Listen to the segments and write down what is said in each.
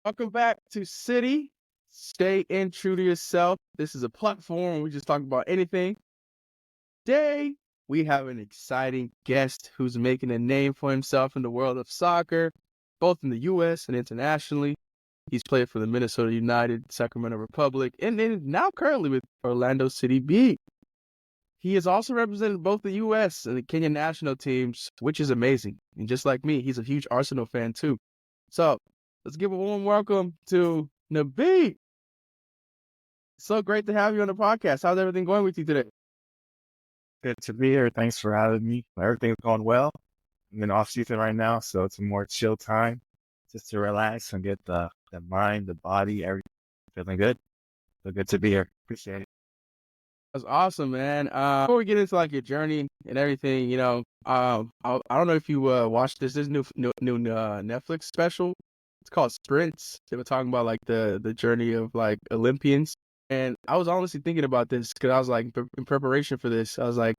Welcome back to City. Stay in true to yourself. This is a platform where we just talk about anything. Today, we have an exciting guest who's making a name for himself in the world of soccer, both in the U.S. and internationally. He's played for the Minnesota United, Sacramento Republic, and then now currently with Orlando City B. He has also represented both the U.S. and the Kenyan national teams, which is amazing. And just like me, he's a huge Arsenal fan too. So let's give a warm welcome to Nabi. So great to have you on the podcast. How's everything going with you today? Good to be here. Thanks for having me. Everything's going well. I'm in off season right now, so it's a more chill time just to relax and get the mind, the body, everything feeling good. So good to be here. Appreciate it. That's awesome, man. Before we get into like your journey and everything, I don't know if you watched this new Netflix special. It's called Sprints. They were talking about like the journey of like Olympians, and I was honestly thinking about this because I was like in preparation for this. I was like,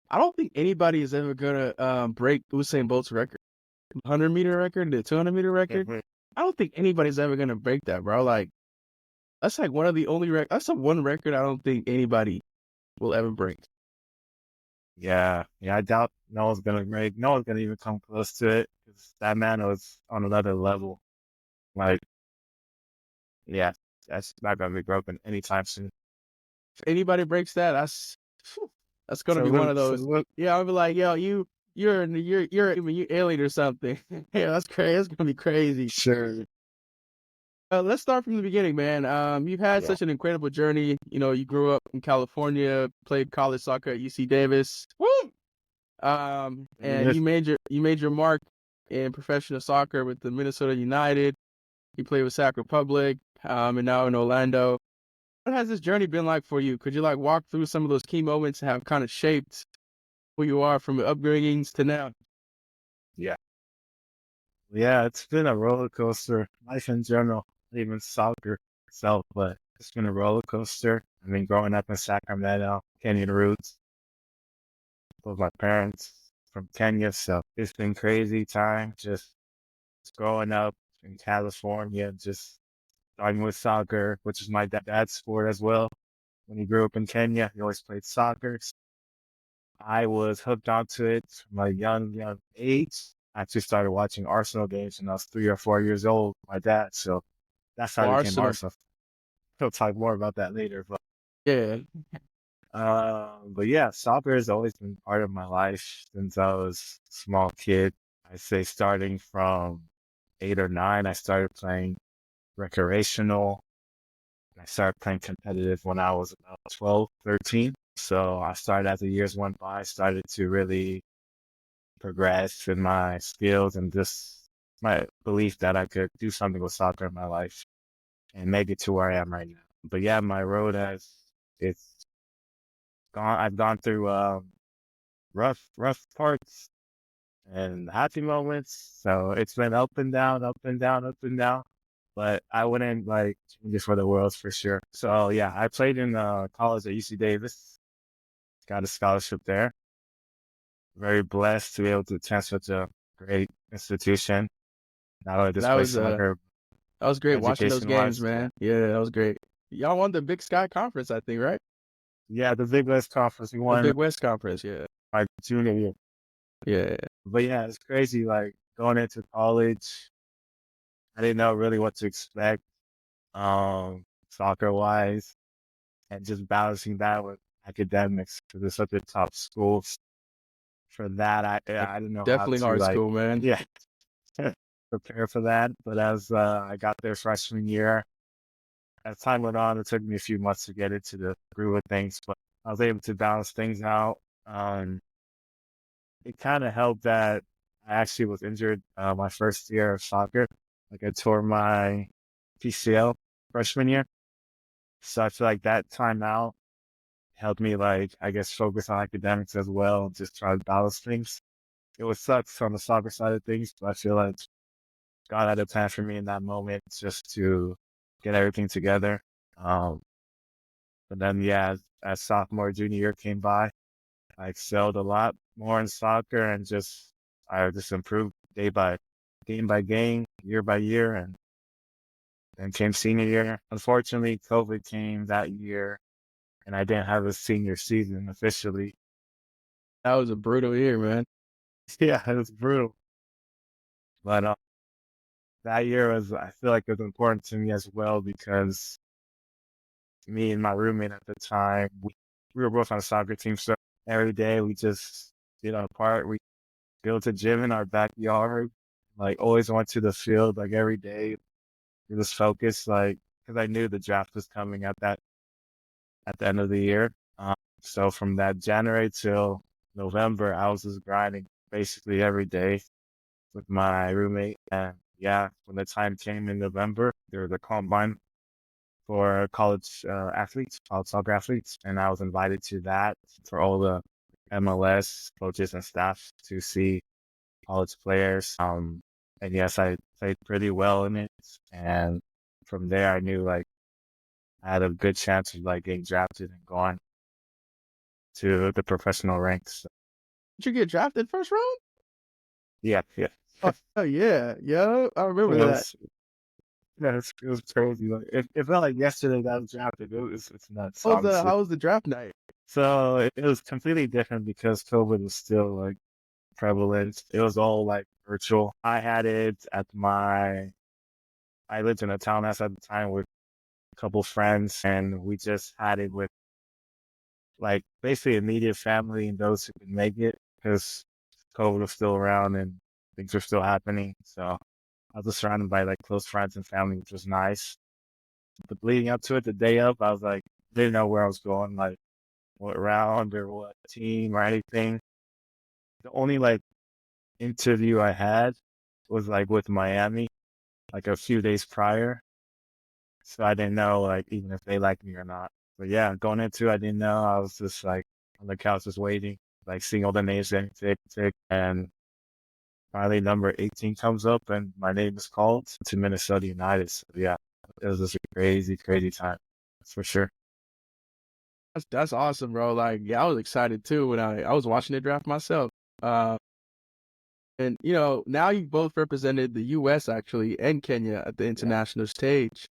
I don't think anybody is ever gonna break Usain Bolt's record, 100-meter record, the 200-meter record. Mhm. I don't think anybody's ever gonna break that, bro. Like that's like one of the only that's the one record I don't think anybody will ever break. Yeah. I doubt no one's gonna even come close to it because that man was on another level. Like, yeah, that's not gonna be broken anytime soon. If anybody breaks that, that's gonna So, be one of so those. Yeah, I'll be like, yo, you're alien or something. Yeah, that's crazy. That's gonna be crazy. sure. Let's start from the beginning, man. You've had Yeah. such an incredible journey. You know, you grew up in California, played college soccer at UC Davis. Woo! And Yes. you made your mark in professional soccer with the Minnesota United. You played with Sac Republic, and now in Orlando. What has this journey been like for you? Could you like walk through some of those key moments that have kind of shaped who you are from your upbringings to now? Yeah. Yeah, it's been a roller coaster. Life in general, not even soccer itself, but it's been a roller coaster. I mean, growing up in Sacramento, Kenyan roots with my parents from Kenya, so it's been crazy time just growing up in California, just starting with soccer, which is my dad's sport as well. When he grew up in Kenya, he always played soccer. I was hooked onto it from a young age. I actually started watching Arsenal games when I was 3 or 4 years old, with my dad. So that's how For I became Arsenal, Arsenal. We'll talk more about that later. yeah, But yeah, soccer has always been part of my life since I was a small kid. I say starting from 8 or 9, I started playing recreational. I started playing competitive when I was about 12, 13. So I started as the years went by, started to really progress in my skills and just my belief that I could do something with soccer in my life and make it to where I am right now. But yeah, my road it's I've gone through rough parts and happy moments. So it's been up and down, up and down, up and down. But I wouldn't like change it for the world for sure. So yeah, I played in college at UC Davis, got a scholarship there. Very blessed to be able to attend such a great institution. Not only this that place was soccer, that was great watching those education games, wise, yeah. man. Yeah, that was great. Y'all won the Big Sky Conference, I think, right? Yeah, the Big West Conference we The won Big West Conference, yeah, my junior year. yeah. But yeah, it's crazy. Like going into college, I didn't know really what to expect, soccer wise, and just balancing that with academics because it's such a top school. For that, Like, I didn't know how definitely to hard school, man. yeah, prepare for that. But as I got there freshman year, as time went on, it took me a few months to get into the groove of things, but I was able to balance things out. It kind of helped that I actually was injured my first year of soccer. Like I tore my PCL freshman year. So I feel like that time out helped me like, I guess, focus on academics as well, just try to balance things. It was sucks on the soccer side of things, but I feel like God had a plan for me in that moment just to get everything together. Um, but then, yeah, as sophomore, junior year came by, I excelled a lot more in soccer and I just improved game by game, year by year. And Then came senior year. Unfortunately, COVID came that year, and I didn't have a senior season officially. That was a brutal year, man. Yeah, it was brutal. But that year was, I feel like it was important to me as well because me and my roommate at the time, we were both on a soccer team. So every day we just did our part. We built a gym in our backyard, like always went to the field like every day. We just focused, like, because I knew the draft was coming at the end of the year. So from that January till November, I was just grinding basically every day with my roommate. And yeah, when the time came in November, there was a combine for college athletes, college soccer athletes, and I was invited to that for all the MLS coaches and staff to see college players. And yes, I played pretty well in it. And from there, I knew like I had a good chance of like getting drafted and going to the professional ranks. Did you get drafted first round? Yeah, yeah. Oh yeah, yeah. I It remember that. was, yeah, it was crazy. Like it felt like yesterday that I was drafted. It's nuts, honestly. How was the draft night? So it was completely different because COVID was still like prevalent. It was all like virtual. I had it at I lived in a townhouse at the time with a couple friends, and we just had it with like basically immediate family and those who could make it because COVID was still around and things were still happening. So I was just surrounded by like close friends and family, which was nice. But leading up to it, the day up, I was like, didn't know where I was going, like what round or what team or anything. The only like interview I had was like with Miami, like a few days prior. So I didn't know like even if they liked me or not. But yeah, going into it, I didn't know. I was just like on the couch just waiting, like seeing all the names getting tick, tick. And finally number 18 comes up and my name is called to Minnesota United. So yeah, it was just a crazy, crazy time. That's for sure. That's awesome, bro. Like, yeah, I was excited too when I was watching the draft myself. Uh, and now you both represented the U.S. actually and Kenya at the Yeah. international stage.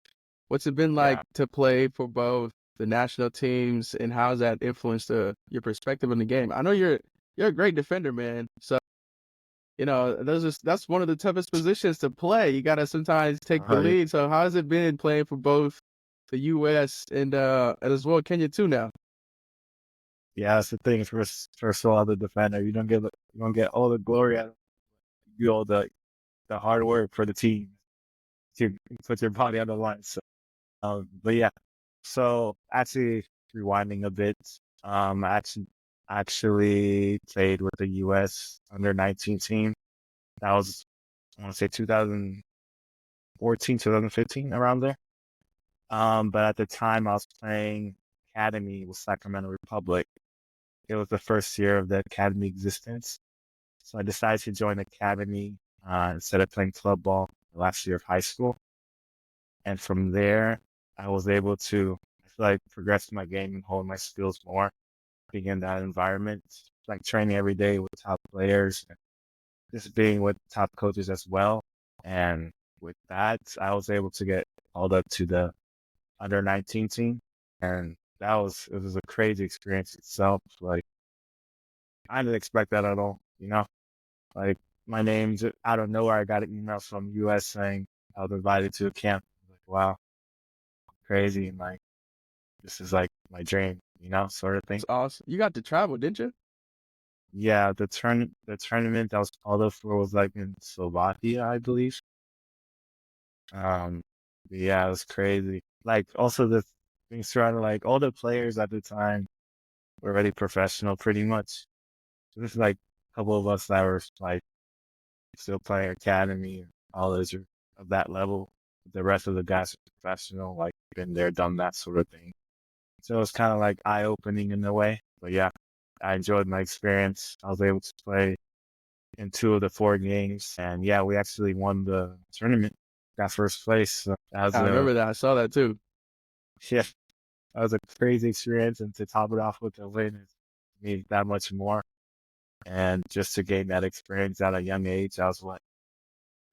What's it been like Yeah. to play for both the national teams, and how's that influenced your perspective on the game? I know you're a great defender, man. So that's one of the toughest positions to play. You gotta sometimes take the Yeah. lead. So how has it been playing for both the U.S. and as well Kenya too now? Yeah, that's the thing. First of all, the defender, you don't get all the glory out of it. You do all the hard work for the team. You put your body on the line. So, but yeah, so actually rewinding a bit, I actually played with the U.S. under 19 team. That was, I want to say 2014, 2015, around there. But at the time I was playing academy with Sacramento Republic. It was the first year of the academy existence. So I decided to join academy instead of playing club ball the last year of high school. And from there, I was able to, I feel like, progress my game and hone my skills more, being in that environment, like training every day with top players, just being with top coaches as well. And with that, I was able to get called up to the under 19 team. And it was a crazy experience itself. Like, I didn't expect that at all, you know? Like, my name's out of nowhere. I got an email from US saying I was invited to a camp. Like, wow, crazy. And like, this is like my dream, sort of thing. It's awesome. You got to travel, didn't you? Yeah, the tournament I was called up for was like in Slovakia, I believe. Um, yeah, it was crazy. Like also the things surrounding like all the players at the time were already professional pretty much. There's like a couple of us that were like still playing academy or college or of that level. The rest of the guys are professional, like been there, done that sort of thing. So it was kind of like eye opening in a way. But yeah, I enjoyed my experience. I was able to play in two of the four games, and yeah, we actually won the tournament, got first place. So that was I a remember that. I saw that too. yeah, that was a crazy experience, and to top it off with a win is means that much more. And just to gain that experience at a young age, I was what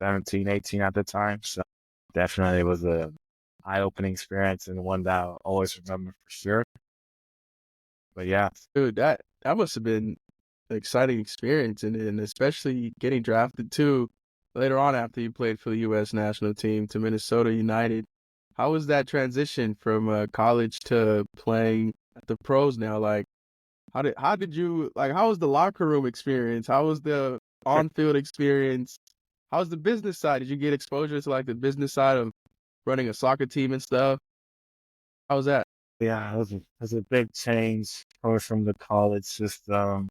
17, 18 at the time. So definitely was a eye-opening experience and one that I'll always remember for sure. But yeah, Dude, that must have been an exciting experience, and especially getting drafted too later on after you played for the U.S. national team to Minnesota United. How was that transition from college to playing at the pros now? Like, how did you like? How was the locker room experience? How was the on-field experience? How was the business side? Did you get exposure to like the business side of running a soccer team and stuff? How was that? yeah, it was a big change coming from the college system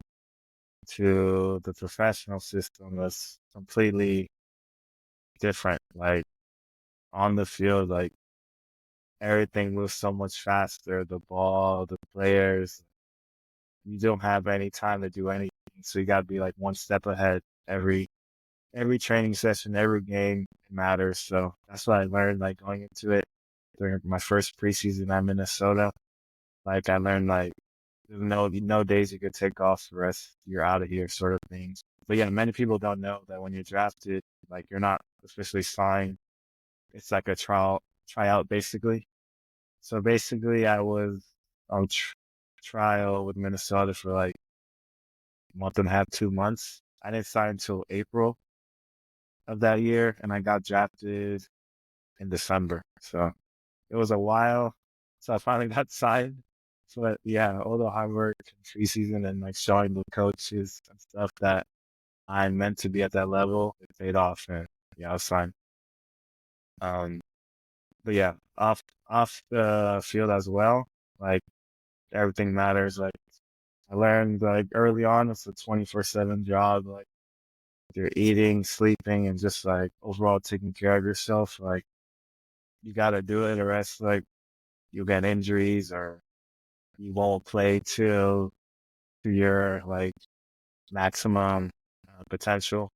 to the professional system. That's completely different. Like on the field, like everything moves so much faster. The ball, the players, you don't have any time to do anything. So you got to be like one step ahead every training session, every game matters. So that's what I learned like going into it during my first preseason at Minnesota. Like I learned like there's no days you could take off the rest. You're out of here, sort of things. But yeah, many people don't know that when you're drafted, like you're not officially signed. It's like a tryout basically. So basically, I was on trial with Minnesota for like a month and a half, 2 months. I didn't sign until April of that year, and I got drafted in December. So it was a while. So I finally got signed. But yeah, all the hard work in preseason and like showing the coaches and stuff that I'm meant to be at that level, it paid off. And yeah, I was signed. Um, but yeah, off the field as well, like everything matters. Like I learned like early on, it's a 24/7 job. Like you're eating, sleeping, and just like overall taking care of yourself. Like you got to do it, or else like you'll get injuries or you won't play till to your like maximum potential.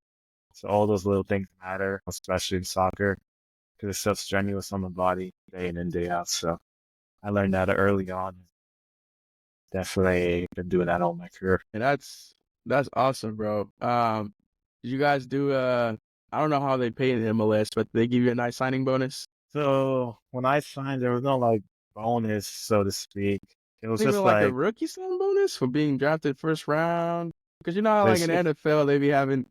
So all those little things matter, especially in soccer, because it's so strenuous on the body day in and day out. So I learned that early on. Definitely been doing that all my career. And that's awesome, bro. Did you guys do I don't know how they pay in the MLS, but they give you a nice signing bonus? So when I signed, there was no like bonus, so to speak. It was Not even just like a like rookie signing bonus for being drafted first round? Because you know how like this. in NFL they be having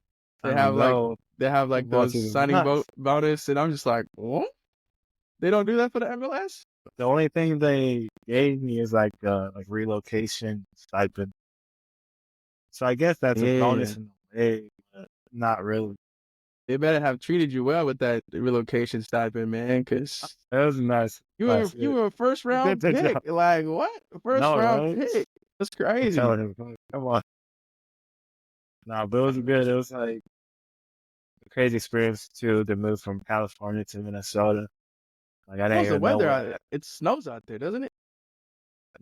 I they have mean, like no, they have like football those team is signing nuts. bonus, and I'm just like, what? They don't do that for the MLS? The only thing they gave me is like relocation stipend. So I guess that's a Yeah. bonus in a way, but not really. They better have treated you well with that relocation stipend, man, because It was nice. Nice. you were a first It did round the pick. job. Like what? First No, round right? pick. That's I'm crazy. telling him, come on. No, but it was good. It was like a crazy experience too to move from California to Minnesota. Like I didn't How's the even know weather what out I there? had. It snows out there, doesn't it?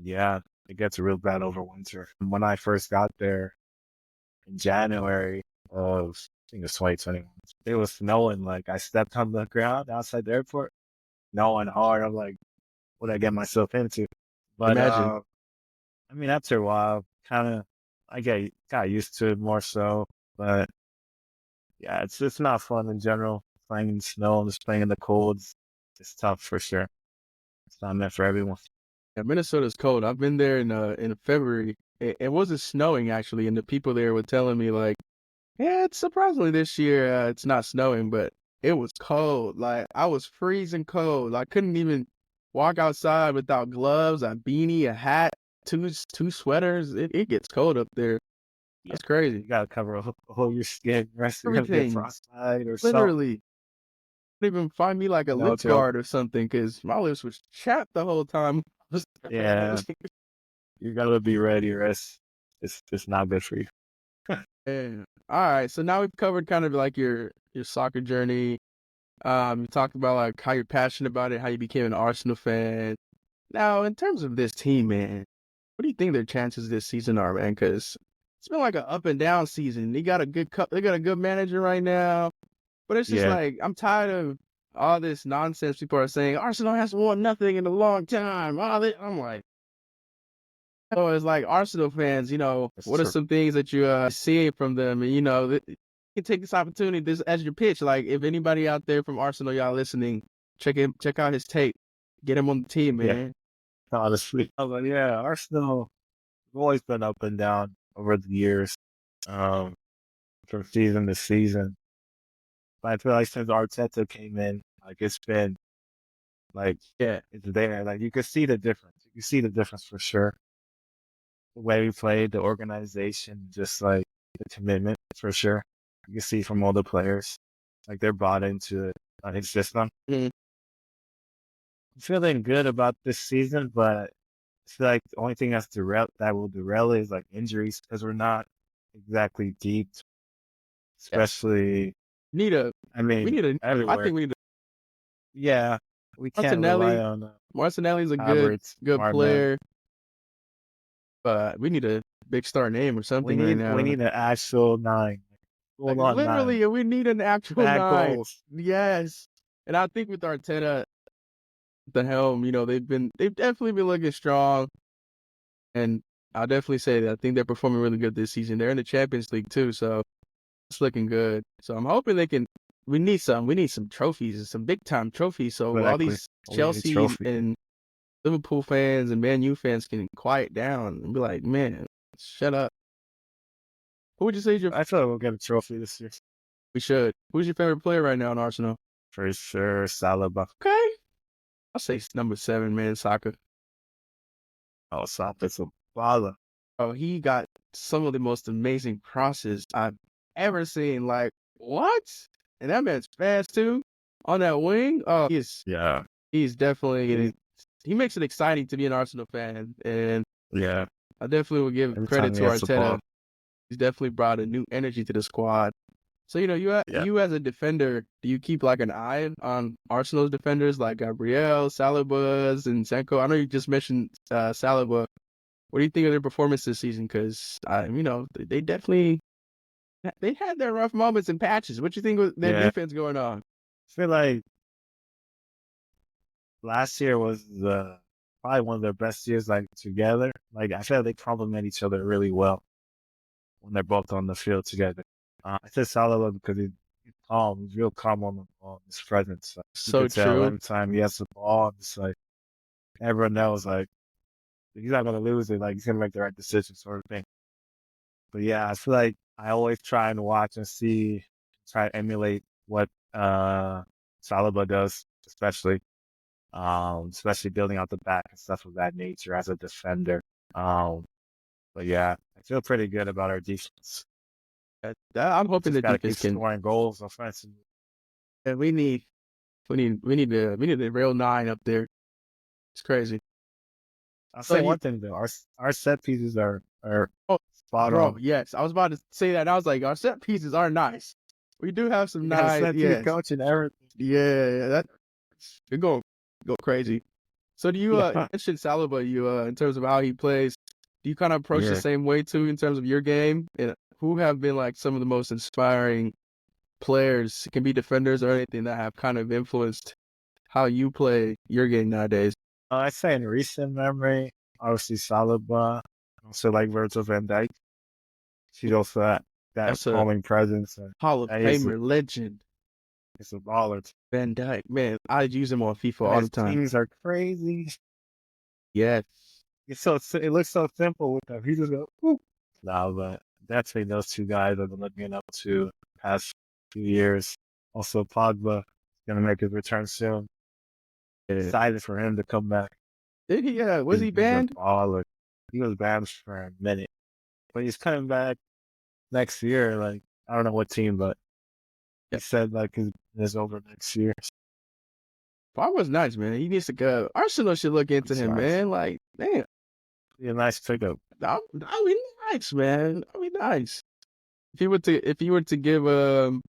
Yeah, it gets real bad over winter. When I first got there in January of, I think it was 2021, it was snowing. Like I stepped on the ground outside the airport, snowing hard. I'm like, what did I get myself into? But Imagine. I mean, after a while, kind of, got used to it more so. But yeah, it's not fun in general. Playing in the snow, just playing in the cold. It's tough for sure. It's not meant for everyone. Yeah, Minnesota's cold. I've been there in February. It wasn't snowing actually, and the people there were telling me like, yeah, it's surprisingly this year it's not snowing, but it was cold. Like I was freezing cold. I couldn't even walk outside without gloves, a beanie, a hat, two sweaters. It gets cold up there. Yeah, That's crazy. you gotta cover a whole your skin. Rest you're gonna get Everything, frostbite or something. literally. Couldn't even find me like a No lip joke. guard or something because my lips was chapped the whole time. Yeah, you gotta be ready, or it's not good for you. Yeah. All right. So now we've covered kind of like your soccer journey. You talked about like how you're passionate about it, how you became an Arsenal fan. Now, in terms of this team, man, what do you think their chances this season are, man? Because it's been like an up and down season. They got a good manager right now, but it's just Yeah, like I'm tired of all this nonsense people are saying. Arsenal hasn't won nothing in a long time. I'm like, so as like Arsenal fans, that's what are true. some things that you see from them? And you can take this opportunity this as your pitch. Like if anybody out there from Arsenal, y'all listening, Check out his tape. Get him on the team, Yeah, man. honestly. But yeah, Arsenal have always been up and down over the years, um, from season to season. But I feel like since Arteta came in, like it's been like Yeah. it's there. Like you can see the difference. You can see the difference for sure. The way we played, the organization, just like the commitment for sure. You can see from all the players, like they're bought into his system. Mhm. I'm feeling good about this season, but I feel like the only thing that will derail it is like injuries because we're not exactly deep, Yeah. especially Need a I we mean need a I everywhere. think we need a Yeah, we can't rely Martinelli. on Martinelli's a Havertz, good Martinelli. player, but we need a big star name or We something right need we now. need an actual nine, Like full on nine, literally, we need an actual bad 9. goals. Yes. And I think with Arteta at the helm, they've definitely been looking strong. And I'll definitely say that I think they're performing really good this season. They're in the Champions League too, so it's looking good. So I'm hoping they can. We need some trophies and some big time trophies. So all Exactly. these We need a Chelsea trophy. and Liverpool fans and Man U fans can quiet down and be like, man, shut up. Who would you say is your? I feel like we'll get a trophy this year We should. Who's your favorite player right now in Arsenal? for sure. Salah, Okay, I'll say number 7, man, Saka. oh, Salah's a baller. Oh, he got some of the most amazing crosses I've ever seen. Like, what? And that man's fast too. On that wing. Oh, Yeah, he's definitely he, he makes it exciting to be an Arsenal fan. And yeah. I definitely will give Every credit time he to has the Arteta. ball, He's definitely brought a new energy to the squad. So, yeah. you as a defender, do you keep like an eye on Arsenal's defenders like Gabriel, Saliba, and Senko? I know you just mentioned Saliba. What do you think of their performance this season? Because they definitely they had their rough moments and patches. What you think with their Yeah, defense going on? I feel like last year was probably one of their best years, like together. Like I feel like they complement each other really well when they're both on the field together. I said Salah because he's calm. He's real calm on the ball. His presence, like, you So could tell true. anytime he has the ball, it's like everyone knows, like he's not gonna lose it. Like he's gonna make the right decision, sort of thing. But yeah, I feel like I always try and watch and see, try to emulate what Saliba does, especially building out the back and stuff of that nature as a defender. Um, but yeah, I feel pretty good about our defense. I'm We hoping just the got to defense keep can. scoring goals offensively. And we need a real 9 up there. It's crazy. I'll So say one thing though, our set pieces are oh, spot bro, on. yes, I was about to say that. And I was like, our set pieces are nice. We do have some We got a nice. set piece Yes, coach and everything. yeah, that you're going go crazy. So do you Yeah, mentioned Saliba? In terms of how he plays, do you kind of approach the yeah. same way too in terms of your game? And who have been like some of the most inspiring players? It can be defenders or anything that have kind of influenced how you play your game nowadays. I say in recent memory, obviously Saliba, also like Virgil van Dijk. She's also that That's a calming presence. And Hall of that Famer legend, is a baller. Van Dyke. Man, I use him on FIFA And all the his time. teams are crazy. Yes. It looks so simple with them. He just goes, whoop. No, but definitely those two guys I've been looking up to the past few years. Also, Pogba is gonna make his return soon. Yeah. Excited for him to come back. Did he? Was he He's a banned? baller. He was banned for a minute, but he's coming back next year. Like I don't know what team, but he Yeah. said like his over next year. Paul was nice, man. He needs to go. Arsenal should look into It's him, nice. man. Like, damn, Be a nice pickup. that'd be nice, man. That'd be nice. If you were to give the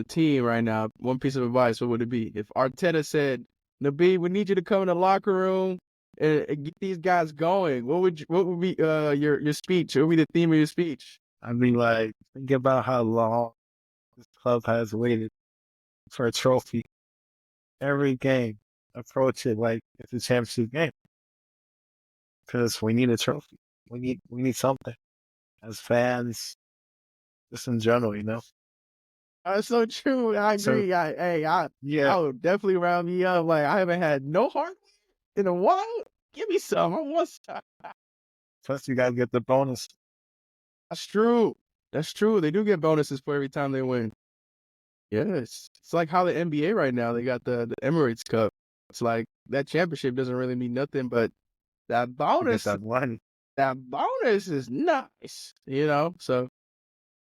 team right now one piece of advice, what would it be? If Arteta said, "Nabi, we need you to come in the locker room and get these guys going," what would be your speech? What would be the theme of your speech? I mean, like think about how long this club has waited for a trophy. Every game, approach it like it's a championship game because we need a trophy. We need something as fans, just in general, you know. That's so true. I So agree. yeah, I would definitely round me up. Like I haven't had no hardware in a while. Give me some. I want some. plus you gotta get the bonus. That's true. That's true. They do get bonuses for every time they win. Yes. It's like how the NBA right now, they got the Emirates Cup. It's like that championship doesn't really mean nothing, but that You get bonus, that one. that bonus is nice, you know? So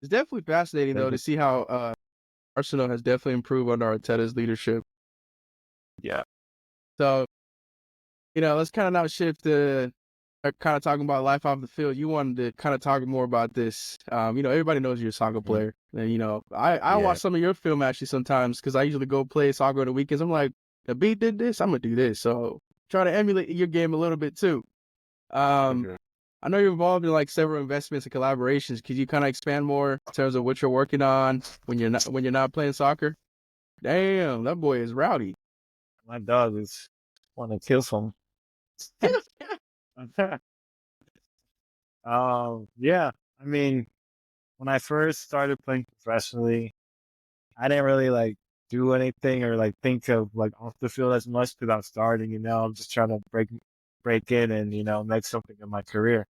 it's definitely fascinating though to Maybe. see how Arsenal has definitely improved under Arteta's leadership. Yeah. So, let's kind of now shift to kind of talking about life off the field. You wanted to kind of talk more about this. Everybody knows you're a soccer Mhm. player. And, I watch Yeah. some of your film actually sometimes because I usually go play soccer on the weekends. I'm like, the beat did this, I'm going to do this. So try to emulate your game a little bit too. Um, Okay. I know you're involved in like several investments and collaborations. Could you kind of expand more in terms of what you're working on when you're not playing soccer? Damn, that boy is rowdy. My dog is want to kill some. Yeah. I mean, when I first started playing professionally, I didn't really like do anything or like think of like off the field as much because I'm starting. I'm just trying to break in and make something in my career.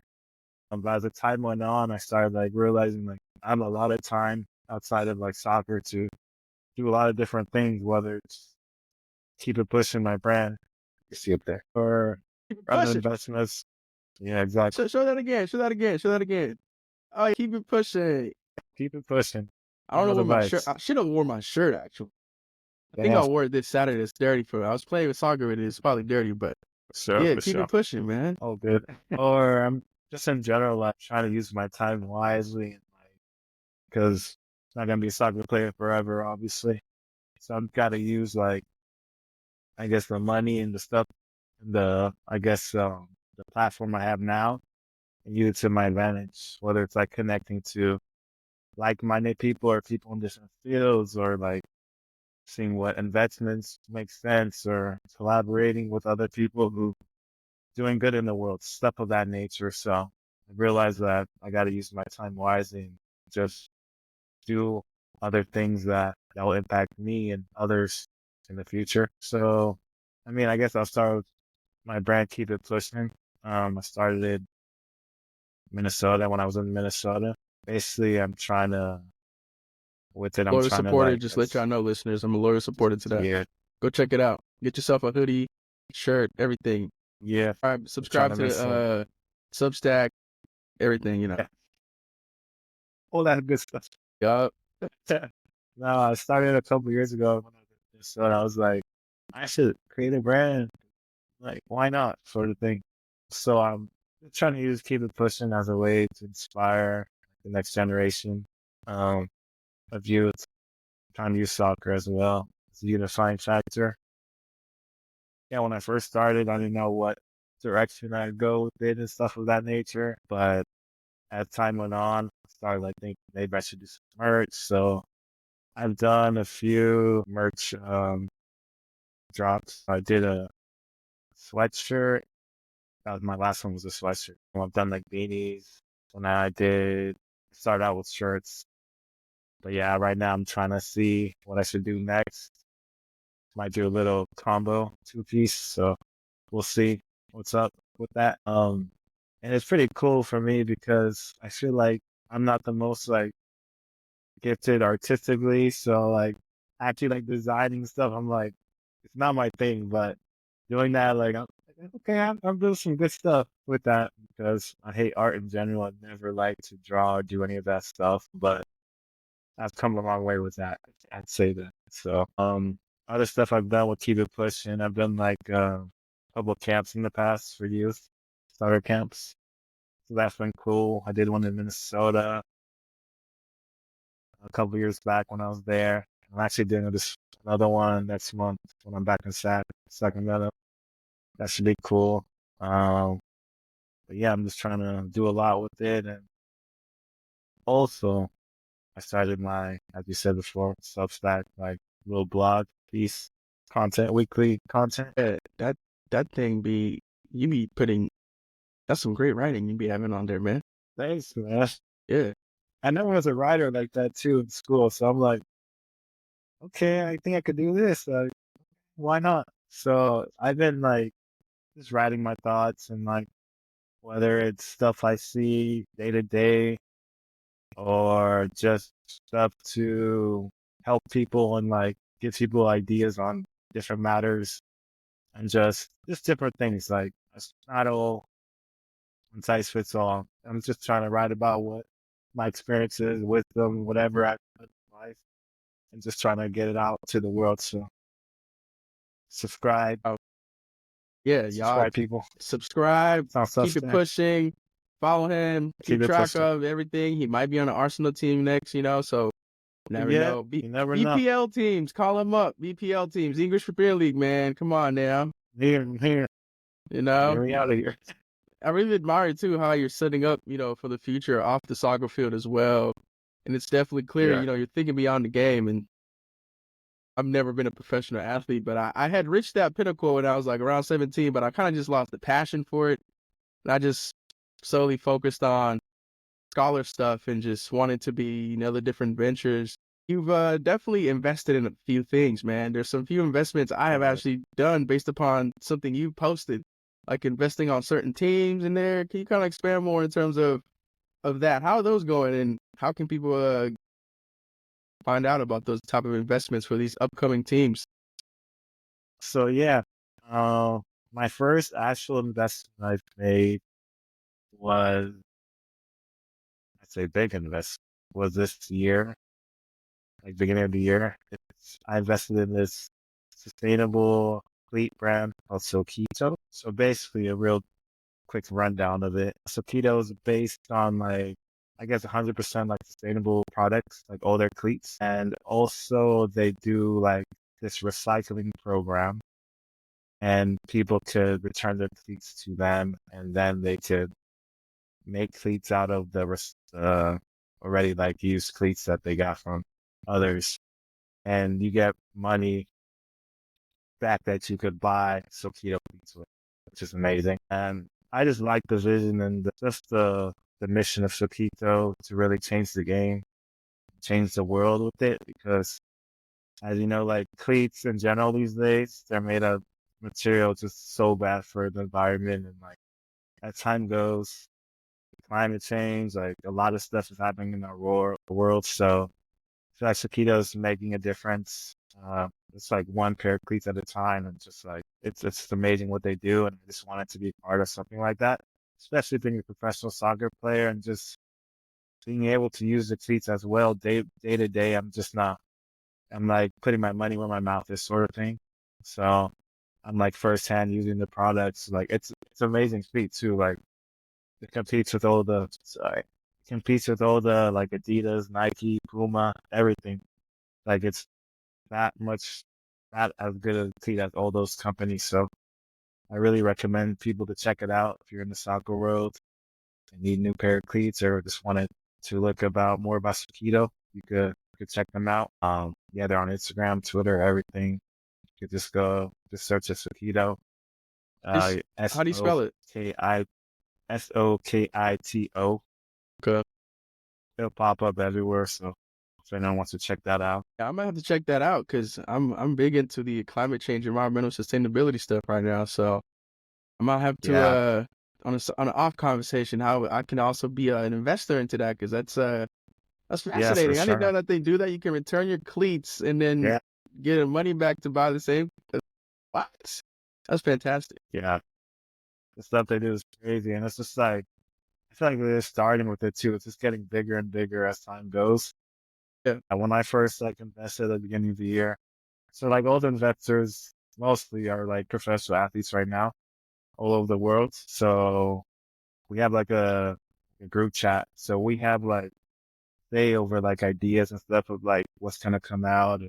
But as the time went on, I started like realizing like I have a lot of time outside of like soccer to do a lot of different things, whether it's keep it pushing my brand, you see up there, or Keep it other pushing. investments. Yeah, exactly. Show that again. Show that again. Show that again. Oh, yeah, keep it pushing. Keep it pushing. I don't know The what my shirt. vibes. I should have worn my shirt actually. I think I Damn, wore it this Saturday. It's dirty for. I was playing with soccer with it. It's probably dirty, but for sure, yeah, for keep sure. it pushing, man. All good. Or I'm just in general, like trying to use my time wisely, and like because it's not gonna be a soccer player forever, obviously. So I've got to use like I guess the money and the stuff, and the platform I have now, and use it to my advantage. Whether it's like connecting to like-minded people or people in different fields, or like seeing what investments make sense, or collaborating with other people who doing good in the world, stuff of that nature. So I realized that I got to use my time wisely and just do other things that will impact me and others in the future. So, I mean, I guess I'll start with my brand, Keep It Pushing. I started in Minnesota when I was in Minnesota. Basically, I'm Loyal trying to supporter. like, Just let y'all know, listeners. I'm a loyal supporter to that. yeah, Go check it out. Get yourself a hoodie, shirt, everything. yeah, All right, I'm trying subscribe to to make some, Substack, everything. yeah, all that good stuff. Yup. No, I started a couple years ago when I was in Minnesota. I was like, I should create a brand. Like, why not? Sort of thing. So I'm trying to use Keep It Pushing as a way to inspire the next generation um, of youth. Trying to use soccer as well as a unifying factor. Yeah, when I first started, I didn't know what direction I'd go with it and stuff of that nature. But as time went on, I started like thinking maybe I should do some merch. So I've done a few merch drops. I did a sweatshirt. My last one was a sweatshirt. I've done like beanies. So now I did start out with shirts. But yeah, right now I'm trying to see what I should do next. Might do a little combo 2-piece. So we'll see what's up with that. And it's pretty cool for me because I feel like I'm not the most like gifted artistically. So like actually like designing stuff, I'm like, it's not my thing, but doing that, like, okay, I'm doing some good stuff with that because I hate art in general. I've never liked to draw or do any of that stuff, but I've come a long way with that. I'd say that. So, other stuff I've done with Keep It Pushing, I've done like, a couple of camps in the past for youth, starter camps. So that's been cool. I did one in Minnesota a couple of years back when I was there. I'm actually doing this another one next month when I'm back in Sacramento. That should be cool. Um, but yeah, I'm just trying to do a lot with it. And also, I started as you said before, Substack, like little blog piece content, weekly content. Yeah, that thing you be putting. That's some great writing you be having on there, man. Thanks, man. Yeah. I never was a writer like that too in school. So I'm like, okay, I think I could do this. Why not? So I've been like just writing my thoughts and like whether it's stuff I see day to day or just stuff to help people and like give people ideas on different matters and just different things. Like it's not all one size fits all. I'm just trying to write about what my experiences, wisdom, whatever I've done in life, and just trying to get it out to the world. So subscribe, Oh, yeah, y'all subscribe, people. subscribe, It's on keep it Substack. pushing, follow him, keep Keep it track pushing. of everything. He might be on the Arsenal team next, so never Yeah, know. you never know. BPL teams, call him up. BPL teams, English Premier League, man. Come on now. Here, You get know, me out of here. I really admire too how you're setting up, for the future off the soccer field as well. And it's definitely clear, Yeah. you're thinking beyond the game. And I've never been a professional athlete, but I had reached that pinnacle when I was like around 17, but I kind of just lost the passion for it. And I just solely focused on scholar stuff and just wanted to be in other different ventures. You've definitely invested in a few things, man. There's some few investments I have Yeah. actually done based upon something you posted, like investing on certain teams in there. Can you kind of expand more in terms of that? How are those going, and how can people find out about those type of investments for these upcoming teams? So yeah, uh, my first actual investment I've made was, I'd say big investment, was this year, like beginning of the year. I invested in this sustainable cleat brand called Silkito. So basically a real quick rundown of it. Silkito is based on like, I guess 100% like sustainable products, like all their cleats. And also they do like this recycling program and people could return their cleats to them and then they could make cleats out of the already like used cleats that they got from others. And you get money back that you could buy Silkito cleats with, which is amazing. And I just like the vision and just the mission of Silkito to really change the game, change the world with it, because as you know, like cleats in general these days, they're made of material just so bad for the environment. And like as time goes, climate change, like a lot of stuff is happening in our world. So I feel like Sakito's making a difference. It's like one pair of cleats at a time, and just like it's amazing what they do. And I just wanted to be part of something like that, especially being a professional soccer player and just being able to use the cleats as well day to day. I'm just not. I'm like putting my money where my mouth is, sort of thing. So I'm like firsthand using the products. Like it's amazing cleat too. Like it competes with all the like Adidas, Nike, Puma, everything. Like it's not as good a cleat as all those companies. So I really recommend people to check it out if you're in the soccer world and need a new pair of cleats or just wanted to look about more about Sakito. You could check them out. Yeah, they're on Instagram, Twitter, everything. You could just search it Sakito. It's, S how do you O spell it? K I Sokito. Okay. It'll pop up everywhere. So if anyone wants to check that out. Yeah, I might have to check that out because I'm big into the climate change, environmental sustainability stuff right now. So I might have to Yeah. on an off conversation how I can also be an investor into that because that's Yeah, for fascinating. I didn't know sure. that they do that. You can return your cleats and then Yeah. get your money back to buy the same. What? That's fantastic. Yeah. The stuff they do is crazy. And it's just like, I feel like they're starting with it too. It's just getting bigger and bigger as time goes. Yeah. And when I first like invested at the beginning of the year, so like all the investors mostly are like professional athletes right now, all over the world. So we have like a group chat. So we have like say over like ideas and stuff of like what's gonna come out.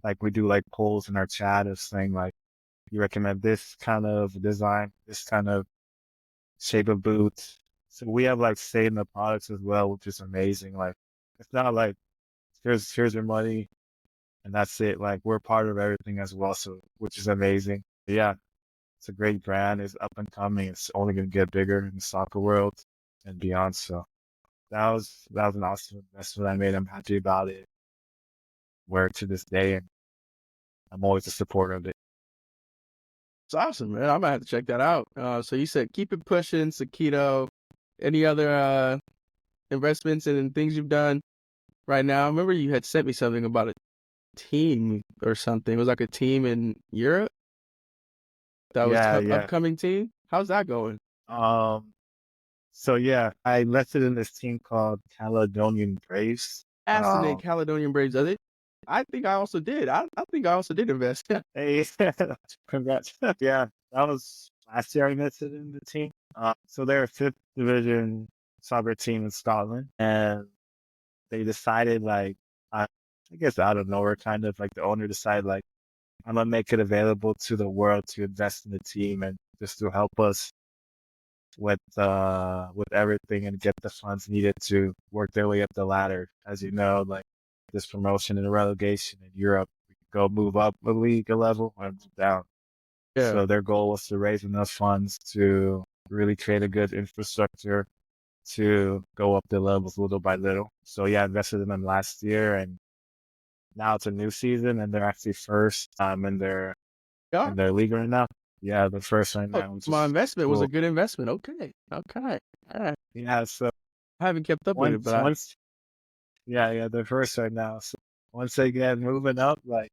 Like we do like polls in our chat of saying like you recommend this kind of design, this kind of shape of boots. So we have like say in the products as well, which is amazing. Like it's not like here's your money and that's it. Like we're part of everything as well, so which is amazing. But yeah, it's a great brand. It's up and coming. It's only gonna get bigger in the soccer world and beyond. So that was an awesome investment I made. I'm happy about it. where to this day, and I'm always a supporter of it. It's awesome, man. I might have to check that out. So you said keep it pushing, Sakito. Any other investments and things you've done right now? I remember you had sent me something about a team or something. It was like a team in Europe that was Yeah, yeah. upcoming team. How's that going? Um, so yeah, I invested in this team called Caledonian Braves. Fascinating Caledonian Braves. Does it? I think I also did. I think I also did invest. Hey, congrats. Yeah, that was last year I invested in the team. So they're a fifth division soccer team in Scotland, and they decided like, I guess out of nowhere, kind of like the owner decided like, I'm gonna make it available to the world to invest in the team and just to help us with everything and get the funds needed to work their way up the ladder. As you know, like this promotion and relegation in Europe, we go move up a league a level or move down. Yeah. So their goal was to raise enough funds to really create a good infrastructure to go up the levels little by little. So yeah, I invested in them last year, and now it's a new season, and they're actually first Yeah. in their league right now. Yeah, the first right Oh, now, which my is investment was a cool. good investment. Okay. Okay. All right. Yeah, so I haven't kept up with it, once but I once yeah, they're first right now. So once they get moving up, like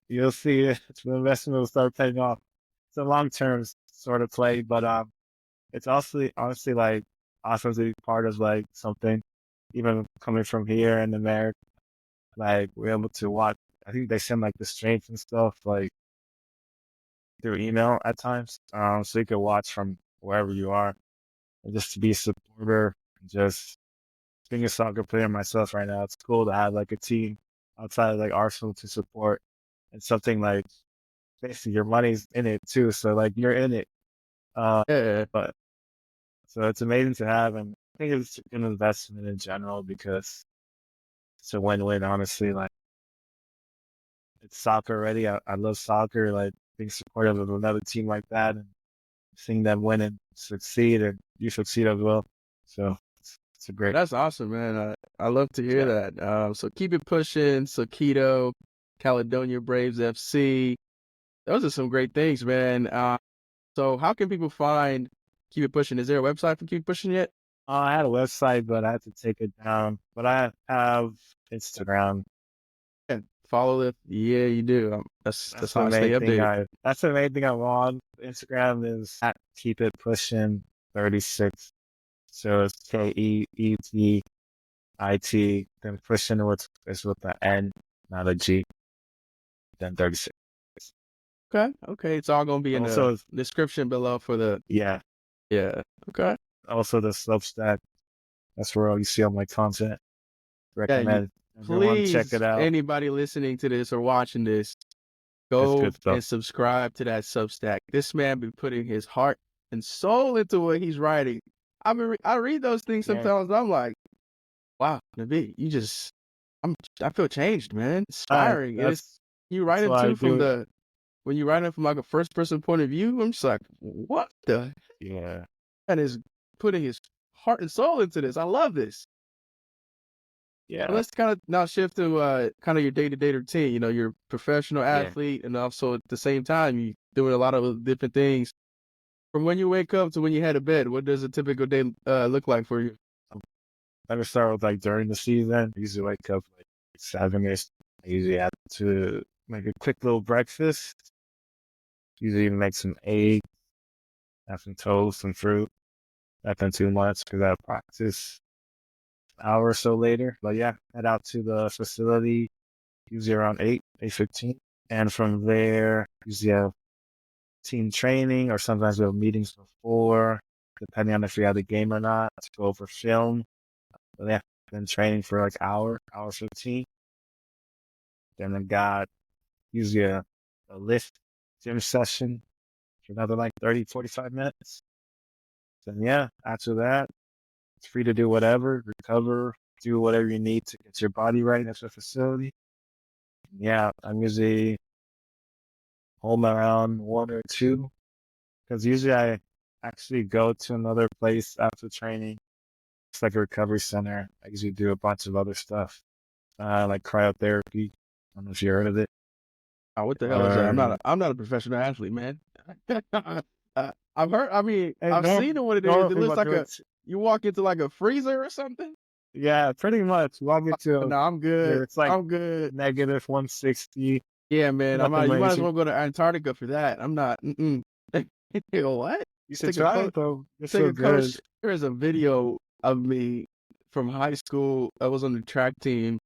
you'll see the investment will start paying off. It's a long term sort of play, but it's also honestly like awesome to be part of like something, even coming from here in America. Like we're able to watch. I think they send like the streams and stuff like through email at times, so you can watch from wherever you are, and just to be a supporter, and just being a soccer player myself right now. It's cool to have like a team outside of like Arsenal to support, and something like basically your money's in it too. So like you're in it. yeah. But so it's amazing to have, and I think it's an investment in general because it's a win-win. Honestly, like it's soccer already. I love soccer. Like being supportive of another team like that and seeing them win and succeed, and you succeed as well. So it's a great, That's awesome, man. I love to hear yeah, that. So keep it pushing, Sakito, Caledonia Braves FC. Those are some great things, man. So how can people find Keep It Pushing? Is there a website for Keep It Pushing yet? I had a website, but I had to take it down. But I have Instagram. Yeah, follow it. Yeah, you do. That's That's how the I stay main thing updated. that's the main thing I'm on. Instagram is at Keep It Pushing 36. So it's KEETIT. Then pushing is with the N, not a G. Then 36. Okay, okay. It's all gonna be in the Also, description below for the yeah. yeah. Okay. Also the Substack. That's where all you see all my content. Yeah, you Recommend everyone check please, it out. anybody listening to this or watching this, It's go good stuff. and subscribe to that Substack. This man be putting his heart and soul into what he's writing. I read those things Yeah. sometimes. I'm like, wow, Nabi, I feel changed, man. Alright, Inspiring. And it's that's you that's writing why I too do it. when you writing from like a first person point of view. I'm just like, what the Yeah. and is putting his heart and soul into this. I love this. So Yeah. let's kind of now shift to kind of your day to day routine. You know, you're a professional Yeah. athlete, and also at the same time you doing a lot of different things. From when you wake up to when you head to bed, what does a typical day look like for you? Let me start with like during the season. I usually wake up like 7ish. I usually have to make a quick little breakfast. Usually make some eggs, have some toast, some fruit. Nothing too much because I have practice an hour or so later. But yeah, head out to the facility usually around 8:15. And from there, usually have team training or sometimes we have meetings before, depending on if we have the game or not, to go over film. But yeah, been training for like hour 15. Then I got usually a lift gym session for another like 30, 45 minutes. Then yeah, after that, it's free to do whatever, recover, do whatever you need to get your body right at the facility. Yeah, I'm usually home around 1 or 2 because usually I actually go to another place after training. It's like a recovery center. I usually do a bunch of other stuff. like cryotherapy. I don't know if you heard of it. Oh, what the hell is that? Or I'm not a professional athlete, man. I've heard. I mean, hey, I've seen it. What it is? It normally looks what like a. doing. You walk into like a freezer or something. Yeah, pretty much. Log into No, I'm good. it's like I'm good. negative 160. Yeah, man. I'm Nothing not. You might as major. well go to Antarctica for that. I'm not. Mm-mm. What? You should Take a try coach. it though. It's Take so a good. coach. There's a video of me from high school. I was on the track team,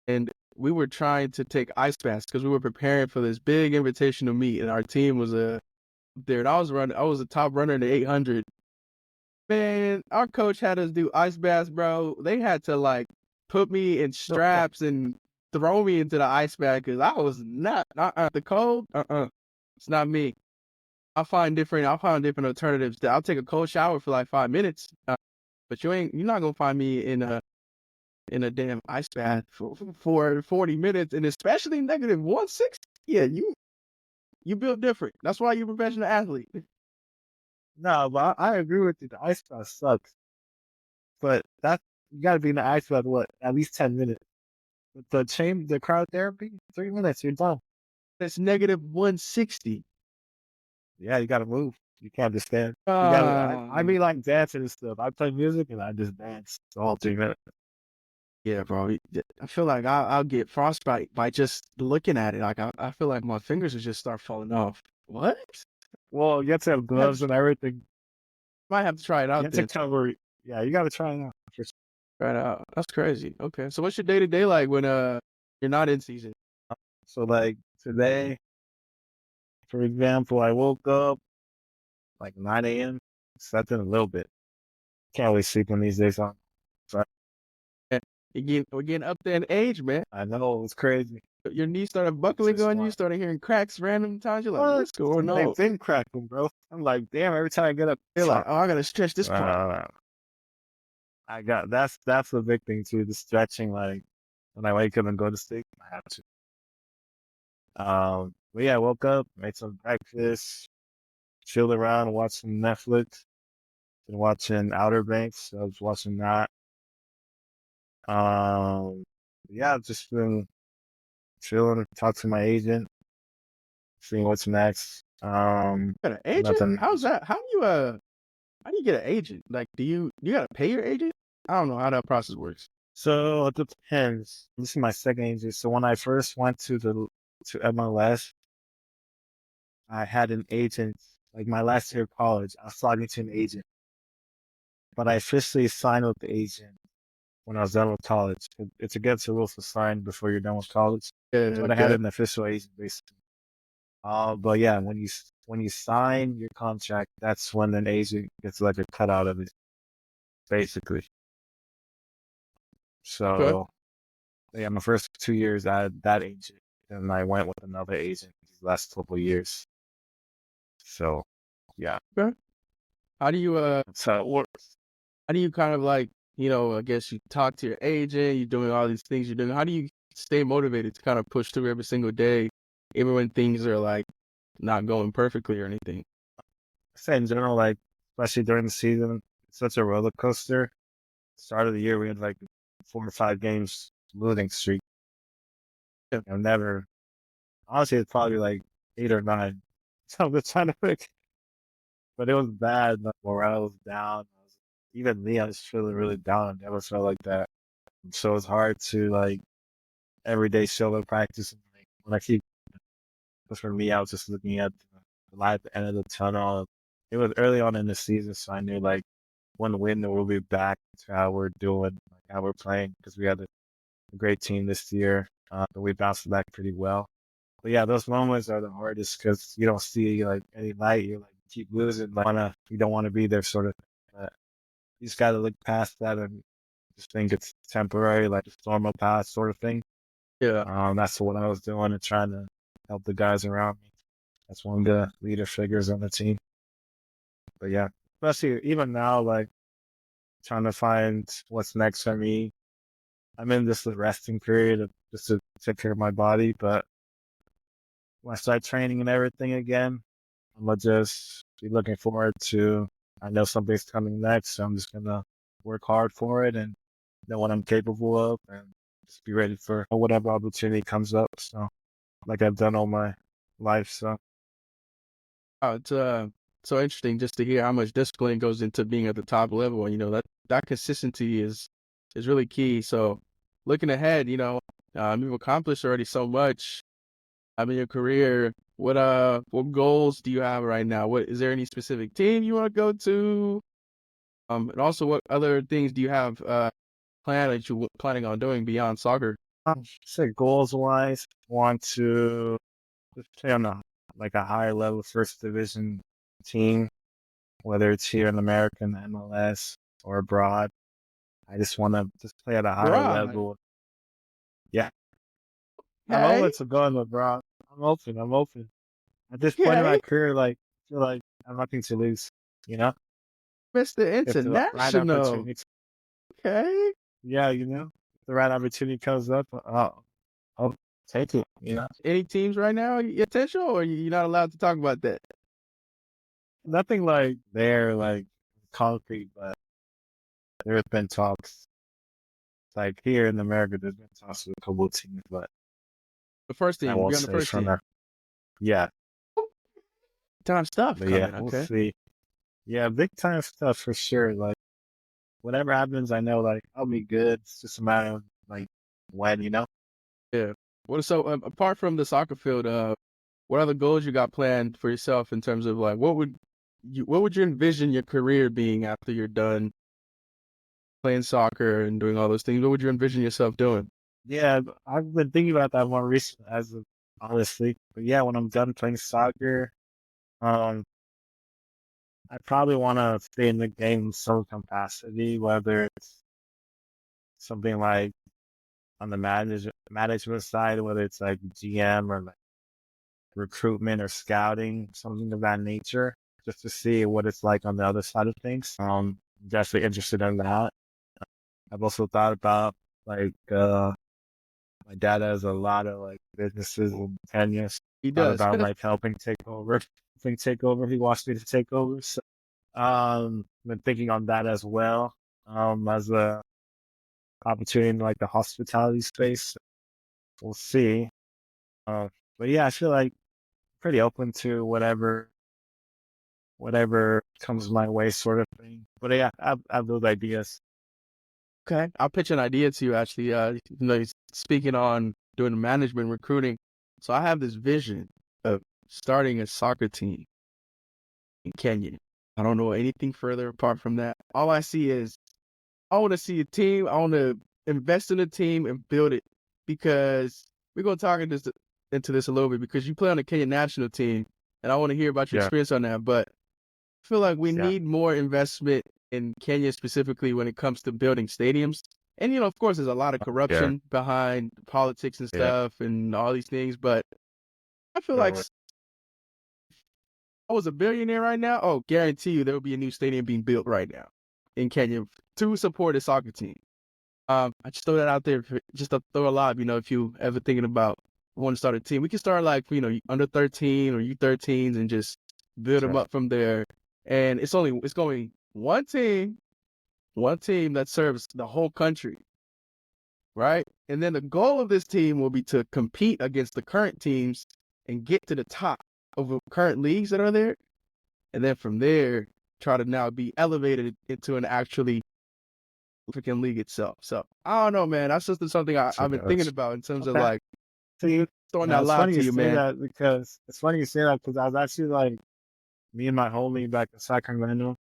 and we were trying to take ice baths because we were preparing for this big invitational meet, and our team was there. And I was running. I was the top runner in the 800. Man, our coach had us do ice baths, bro. They had to like put me in straps and throw me into the ice bath because I was not the cold. It's not me. I'll find different alternatives. I'll take a cold shower for like 5 minutes, but you're not gonna find me in a damn ice bath for 40 minutes, and especially negative 160. Yeah, you built different. That's why you're a professional athlete. No, but I agree with you. The ice bath sucks. But that you gotta be in the ice bath what, at least 10 minutes. With the cryotherapy, 3 minutes, you're done. That's negative 160. Yeah, you gotta move. You can't just stand. You gotta I Uh, mean like dancing and stuff. I play music and I just dance the whole 3 minutes. yeah, bro. I feel like I'll get frostbite by just looking at it. Like I feel like my fingers will just start falling off. What? Well, you have to have I have gloves to, and everything. might have to try it You out have to then. cover it. Yeah, you gotta try it out. For sure. Try it out. That's crazy. Okay. So what's your day to day like when you're not in season? So like today, for example, I woke up like 9 a.m. Slept in a little bit. Can't really sleep on these days. So Yeah, we're getting up there in age, man. I know it's crazy. Your knees started buckling Just on you, one. started hearing cracks random times. You're like, What? what's going They've on? been cracking, bro. I'm like, damn, every time I get up, You're like, fuck. oh, I gotta stretch this part. Uh, I got that's the big thing too, the stretching, like when I wake up and go to sleep, I have to. But yeah, I woke up, made some breakfast, chilled around, watched some Netflix, been watching Outer Banks. So I was watching that. Um, yeah, I've just been chilling, talk to my agent, seeing what's next. You got an agent? Nothing. How's that? How do you get an agent? Like, do you gotta pay your agent? I don't know how that process works. So it depends. This is my second agent. So when I first went to MLS, I had an agent. Like my last year of college, I was talking to an agent, but I officially signed with the agent when I was done with college. It's against the rules to sign before you're done with college, Yeah, but I had okay. an official agent basically. But yeah, when you sign your contract, that's when an agent gets like a cut out of it, basically. Okay. So yeah, my first 2 years I had that agent, and I went with another agent these last couple of years. So yeah, Okay. How do you that's how it works. how do you kind of like, I guess you talk to your agent, you're doing all these things you're doing. How do you stay motivated to kind of push through every single day, even when things are like not going perfectly or anything? I say in general, like especially during the season, it's such a roller coaster. Start of the year, we had like 4 or 5 games losing streak. Yeah. Never. Honestly, it's probably like 8 or 9. So I'm just trying to pick, but it was bad. The morale was down. Even me, I was feeling really down. I never felt like that. So it's hard to like every day show up practice. And, like, when I keep, but for me, I was just looking at the light at the end of the tunnel. It was early on in the season, so I knew like one win and we'll be back to how we're doing, like how we're playing, because we had a great team this year. But we bounced back pretty well. But yeah, those moments are the hardest because you don't see like any light. You like keep losing, like you don't want to be there, sort of. But you just got to look past that and just think it's temporary, like a storm will pass, sort of thing. Yeah. That's what I was doing and trying to help the guys around me. That's one of the leader figures on the team. But yeah, especially even now, like trying to find what's next for me. I'm in this resting period of just to take care of my body, but when I start training and everything again, I'm gonna just be looking forward to. I know something's coming next, so I'm just gonna work hard for it and know what I'm capable of and just be ready for whatever opportunity comes up. So, like I've done all my life. So, Oh, it's so interesting just to hear how much discipline goes into being at the top level. And that consistency is really key. So looking ahead, you've accomplished already so much. In your career. What goals do you have right now? What is there any specific team you want to go to? And also what other things do you have planned that you planning on doing beyond soccer? say goals wise, want to just play on a higher level first division team, whether it's here in America in the MLS or abroad. I just want to just play at a higher Right. level. Yeah, I'm Okay. open to going abroad. I'm open. I'm open. At this point in my Okay. career, like, I feel like I have nothing to lose. You know, Mr. if the right International. opportunity, Okay. yeah, if the right opportunity comes up, I'll take it. Any teams right now your attention, or you're not allowed to talk about that? Nothing like there, like concrete, but there have been talks. Like here in America, there's been talks with a couple of teams, but The first I team, won't you're on the say first from team. there. Yeah, Time stuff but yeah, coming, we'll okay. see. Yeah, big time stuff for sure. Like whatever happens, I know like I'll be good. It's just a matter of like when. Yeah. Apart from the soccer field, what other goals you got planned for yourself in terms of like what would you envision your career being after you're done playing soccer and doing all those things? What would you envision yourself doing? Yeah, I've been thinking about that more recently, as of honestly. But yeah, when I'm done playing soccer, um, I probably want to stay in the game in some capacity, whether it's something like on the management side, whether it's like GM or like recruitment or scouting, something of that nature, just to see what it's like on the other side of things. Definitely interested in that. I've also thought about like my dad has a lot of like businesses in Kenya. So He thought does. about like helping take over. Helping take over. He wants me to take over. So been thinking on that as well. As a opportunity in like the hospitality space. We'll see. Uh, but yeah, I feel like pretty open to whatever comes my way, sort of thing. But yeah, I have those ideas. Okay. I'll pitch an idea to you actually. Speaking on doing management recruiting. So I have this vision of starting a soccer team in Kenya. I don't know anything further apart from that. All I see is I want to see a team. I want to invest in a team and build it because we're going to talk into this a little bit because you play on the Kenya national team and I want to hear about your Yeah, experience on that. But I feel like we yeah, need more investment in Kenya specifically when it comes to building stadiums. And, of course, there's a lot of yeah, corruption behind politics and yeah. stuff and all these things. But I feel like Totally. if I was a billionaire right now, oh, guarantee you there would be a new stadium being built right now in Kenya to support a soccer team. I just throw that out there just to throw a lob, if you ever thinking about want to start a team. We can start like, under 13 or U13s and just build them Sure. up from there. And it's going one team that serves the whole country, right? And then the goal of this team will be to compete against the current teams and get to the top of the current leagues that are there. And then from there, try to now be elevated into an actually African league itself. So I don't know, man. That's just something I've been thinking Sure. about in terms of Okay. like So you, throwing that it's lob funny to you you, say man. that because I was actually like me and my homie back in Sacramento.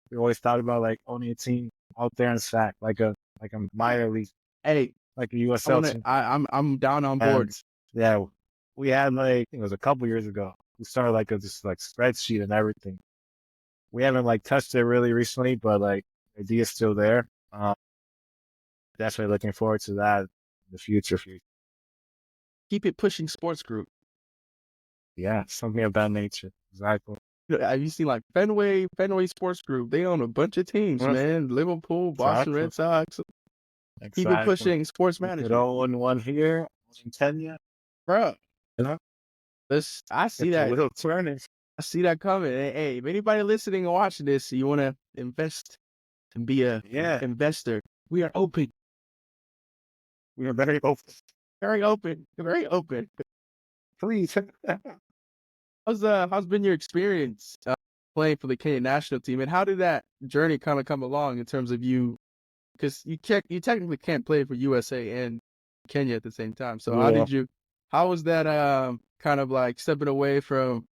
We always thought about like owning a team out there in Sac, like a minor league, Hey, like a I USL want to. team. I'm down on And board. yeah, we had like I think it was a couple years ago. We started like a just like spreadsheet and everything. We haven't like touched it really recently, but like the idea is still there. Definitely looking forward to that in the future. Keep it pushing sports group. Yeah, something of that nature. Exactly. Have you seen like Fenway Sports Group? They own a bunch of teams, Well, man. Liverpool, Boston exactly. Red Sox. Keep it Exactly. pushing sports We could management, own one here in Kenya. bro. You know, This I see it's a that. little turning. I see that coming. Hey, if anybody listening and watching this, you want to invest and be a Yeah, investor, we are open. We were very open. Very open. Very open. Please. How's been your experience playing for the Kenya national team, and how did that journey kind of come along in terms of you? Because you technically can't play for USA and Kenya at the same time. So Yeah. how was that kind of like stepping away from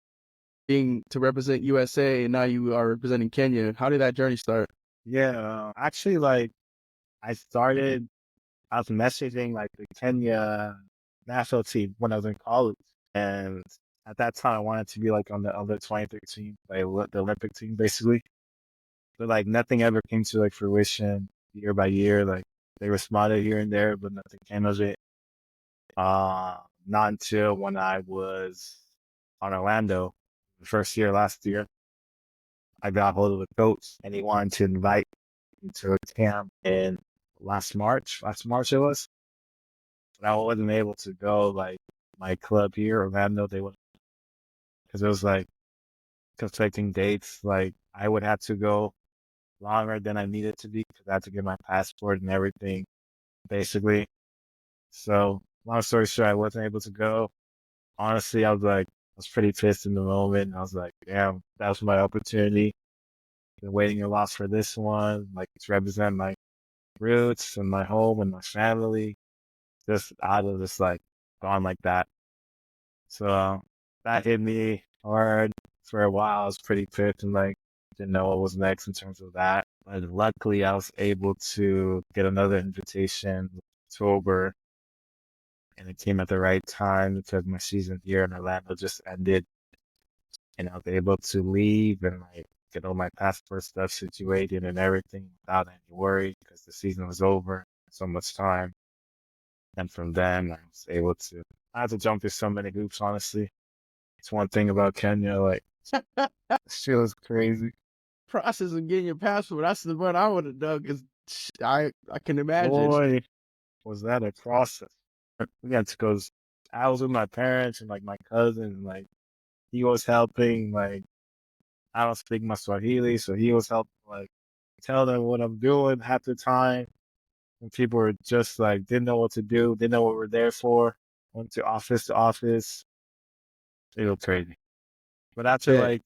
being to represent USA and now you are representing Kenya? How did that journey start? Yeah. Actually, like I was messaging like the Kenya national team when I was in college, and at that time I wanted to be like on the under 23 team, like the Olympic team, basically. But like nothing ever came to like fruition year by year. Like they responded here and there, but nothing came of it. Not until when I was on Orlando, the first year last year, I got hold of the coach and he wanted to invite me to a camp in last March. Last March it was. But I wasn't able to go. Like my club here, Orlando, they would because it was like conflicting dates. Like I would have to go longer than I needed to be because I had to get my passport and everything, basically. So long story short, I wasn't able to go. Honestly, I was pretty pissed in the moment. I was like, damn, that was my opportunity. Been waiting a lot for this one, like to represent my roots and my home and my family. Just out of just like gone like that. So that hit me hard for a while. I was pretty pissed and like didn't know what was next in terms of that. But luckily, I was able to get another invitation in October, and it came at the right time because my season here in Orlando just ended, and I was able to leave and like get all my passport stuff situated and everything without any worry because the season was over. So much time, and from then I was able to. I had to jump through so many hoops, honestly. It's one thing about Kenya, like shit was crazy. Process of getting your passport. That's the one I would have done because I can imagine. Boy, was that a process. We had to go. I was with my parents and like my cousin, and like he was helping. Like I don't speak my Swahili, so he was helping like tell them what I'm doing half the time. And people were just like didn't know what to do, didn't know what we're there for. Went to office. It was crazy. But after Yeah, like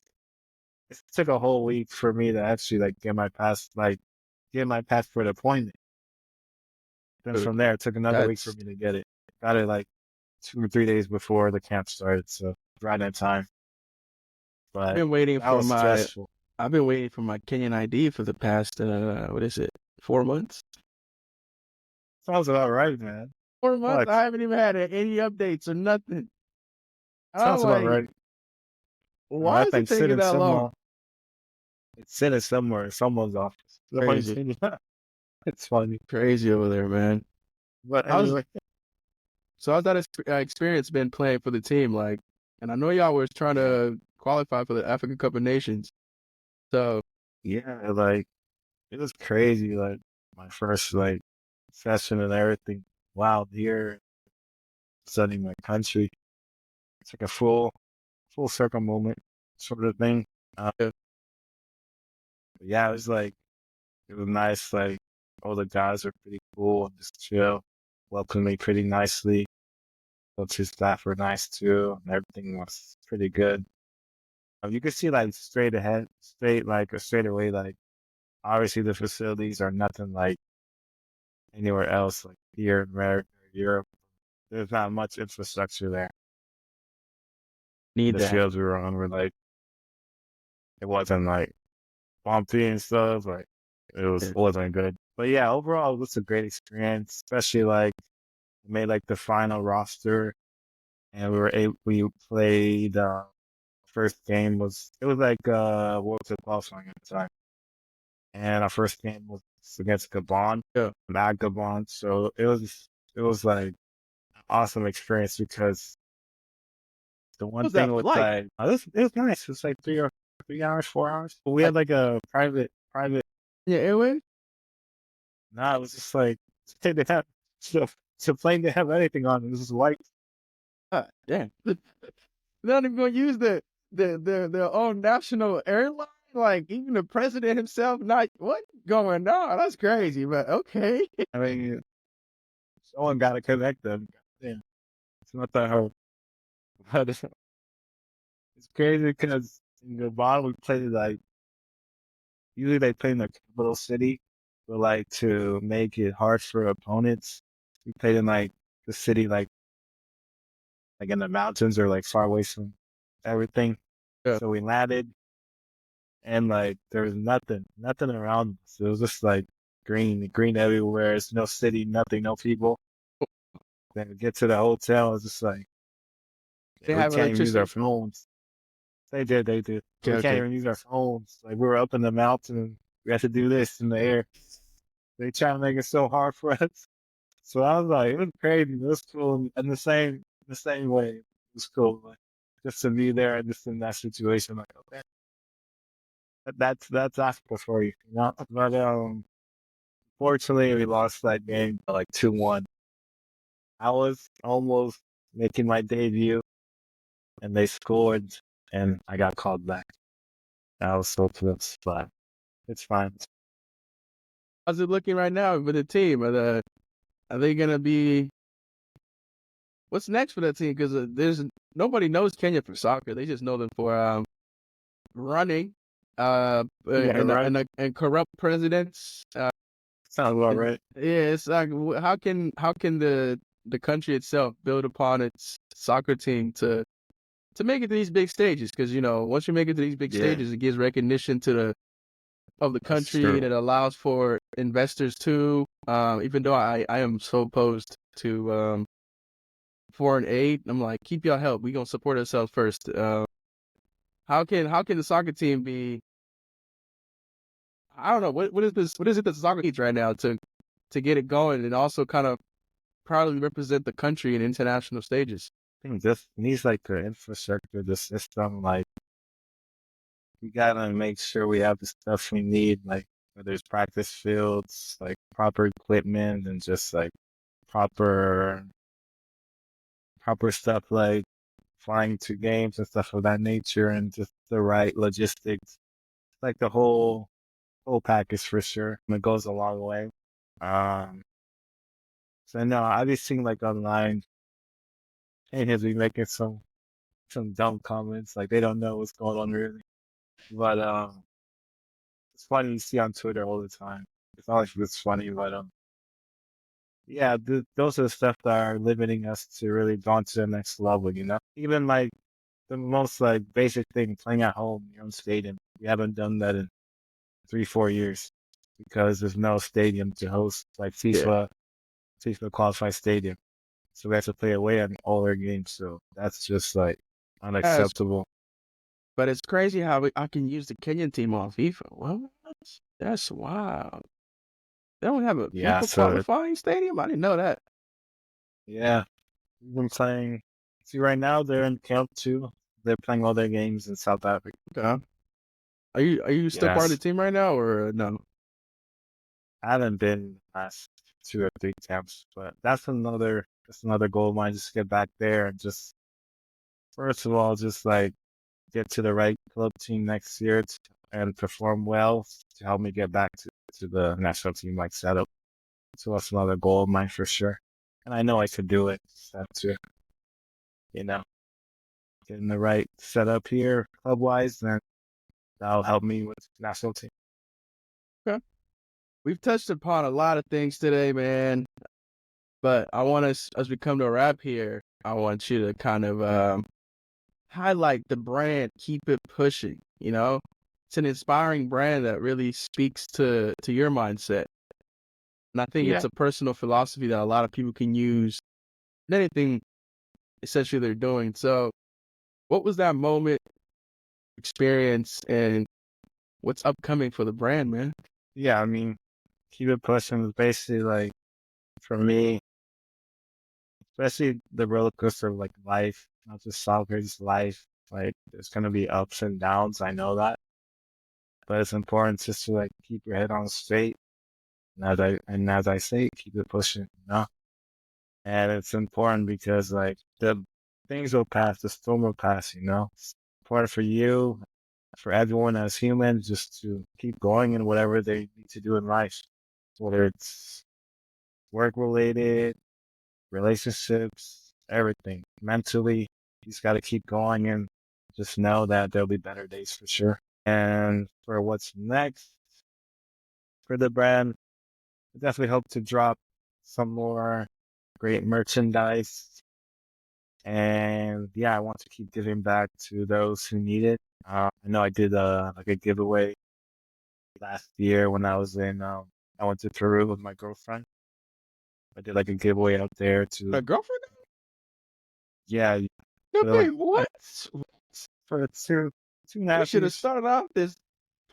it took a whole week for me to actually like get my passport appointment. Then from there, it took another week for that's me to get it. Got it like 2 or 3 days before the camp started, so right in time. But been waiting that for was my stressful. I've been waiting for my Kenyan ID for the past what is it? 4 months? Sounds about right, man. 4 months? What? I haven't even had any updates or nothing. And I'm Sounds about like, right. why That is it thing's taking sitting that long? somewhere. It's sitting somewhere in someone's office. Crazy. It's funny. Crazy over there, man. But How's anyway, how's that experience been playing for the team? Like, and I know y'all was trying yeah. to qualify for the African Cup of Nations. So Yeah, like it was crazy. Like my first like session and everything. Wow, here studying my country. It's like a full circle moment sort of thing. yeah, But yeah, it was nice. Like all the guys were pretty cool and just chill, welcomed me pretty nicely. Coach's staff were nice too, and everything was pretty good. You could see like straight ahead, straight like or straight away, like obviously the facilities are nothing like anywhere else, like here in America or Europe. There's not much infrastructure there. need The that. fields we were on were like it wasn't like bumpy and stuff. Like Yeah. it wasn't good. But yeah, overall it was a great experience, especially like we made like the final roster and we played first game was it was like World Cup qualifying at the time. And our first game was against Gabon, Yeah. not Gabon. So it was like an awesome experience because the one What's that thing with like? like it was nice. It was like 3 hours, 4 hours. But we Like had like a private. yeah, airway? Nah, it was just like they have so plane didn't have anything on it. It was just white. Damn. They're not even gonna use their own national airline. Like even the president himself, not what going on? That's crazy, but okay. I mean, Someone got to connect them. Yeah, it's not that hard. But it's crazy because in Gabon we played like usually they play in the capital city, but like to make it hard for opponents, we played in like the city like in the mountains or like far away from everything. Yeah. So we landed and like there was nothing around us. It was just like green everywhere. There's no city, nothing, no people. Then we get to the hotel, it's just like They we have can't even use our electricity. phones. They did. Okay, We can't okay. even use our phones. Like we were up in the mountain, we had to do this in the air. They try to make it so hard for us. So I was like, it was crazy. It was cool in the same way. It was cool. Like just to be there and just in that situation, like okay, that's Africa for you, you know. But fortunately we lost that game like 2-1. I was almost making my debut and they scored and I got called back. I was so close, but it's fine. How's it looking right now with the team? Are they gonna be? What's next for that team? Because there's nobody knows Kenya for soccer. They just know them for running, Yeah, right. and corrupt presidents. Sounds about And right. yeah, it's like how can the country itself build upon its soccer team to make it to these big stages? Because once you make it to these big Yeah, stages, it gives recognition to the that's country, and true. it allows for investors too. Even though I am so opposed to foreign aid, I'm like, keep your help. We gonna support ourselves first. How can the soccer team be? I don't know what is it that soccer needs right now to get it going, and also kind of proudly represent the country in international stages. I think this needs like the infrastructure, the system. Like we gotta make sure we have the stuff we need, like whether it's practice fields, like proper equipment, and just like proper proper stuff like flying to games and stuff of that nature, and just the right logistics, like the whole package for sure. And it goes a long way. Um, so no, I've been seeing like online, and he's been making some dumb comments, like they don't know what's going on really. But it's funny to see on Twitter all the time. It's not like it's funny, but yeah, those are the stuff that are limiting us to really go to the next level. You know, even like the most like basic thing, playing at home, your own stadium. We haven't done that in 3-4 years because there's no stadium to host like Yeah, FIFA qualified stadium. So we have to play away on all our games. So that's just like yes, unacceptable. but it's crazy how I can use the Kenyan team on FIFA. What? That's wild. They don't have a Yeah. FIFA So qualifying stadium. I didn't know that. yeah, we've been playing. See, right now they're in camp too. They're playing all their games in South Africa. Okay. Are you still part of the Yes, team right now, or no? I haven't been in the last 2 or 3 camps, but that's another goal of mine. Just to get back there and just first of all, just like get to the right club team next year and perform well to help me get back to the national team like setup. So that's another goal of mine for sure. And I know I could do it. Just have to, you know, get in the right setup here club wise, then that'll help me with national team. Okay. We've touched upon a lot of things today, man. But I want us, as we come to a wrap here, I want you to kind of highlight the brand. Keep it pushing. It's an inspiring brand that really speaks to your mindset, and I think it's Yeah. a personal philosophy that a lot of people can use in anything essentially they're doing. So, what was that moment, experience, and what's upcoming for the brand, man? Yeah, I mean, keep it pushing is basically like for me, especially the roller coaster of like life, not just soccer, just life. Like there's gonna be ups and downs, I know that. But it's important just to like keep your head on straight. And as I say, keep it pushing, you know? And it's important because like the things will pass, the storm will pass, you know? It's important for you, for everyone as humans, just to keep going in whatever they need to do in life, whether it's work related, relationships, everything. Mentally, you just got to keep going and just know that there'll be better days for sure. And for what's next for the brand, I definitely hope to drop some more great merchandise. And yeah, I want to keep giving back to those who need it. I know I did like a giveaway last year when I was in, I went to Peru with my girlfriend. I did like a giveaway out there A to, girlfriend? yeah, No, for like, babe, what? for two We should have nappies. started off this